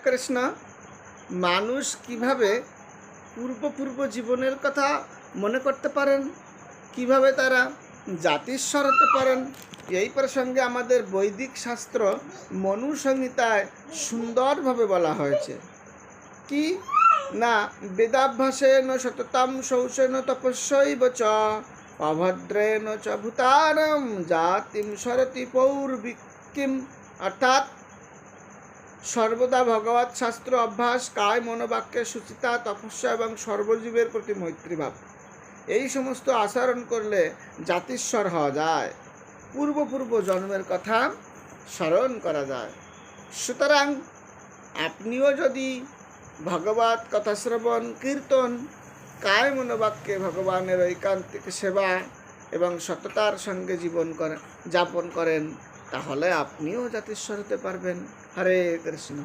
কৃষ্ণ। মানুষ কিভাবে পূর্ব জীবনের কথা মনে করতে পারেন, কিভাবে তারা জাতিস্বর হতে পারেন, এই প্রসঙ্গে আমাদের বৈদিক শাস্ত্র মনু সংহিতায় সুন্দরভাবে বলা হয়েছে। কি না, বেদাভ্যাসেন সততম শৌচেন তপস্যৈব চ অভদ্রেণ চ ভূতানাং জাতিম সরতি পৌর্বিকীম। অর্থাৎ সর্বদা ভগবৎ শাস্ত্র অভ্যাস, কায় মনোবাক্যের সুচিতা, তপস্যা এবং সর্বজীবের প্রতি মৈত্রীভাব, এই সমস্ত আচরণ করলে জাতিস্বর হওয়া যায়, পূর্ব জন্মের কথা স্মরণ করা যায়। সুতরাং আপনিও যদি ভগবৎ কথা শ্রবণ, কীর্তন, কায় মনোবাক্যে ভগবানের ঐকান্তিক সেবা এবং সততার সঙ্গে যাপন করেন, তাহলে আপনিও জাতিস্বর হতে পারবেন। হরে কৃষ্ণ।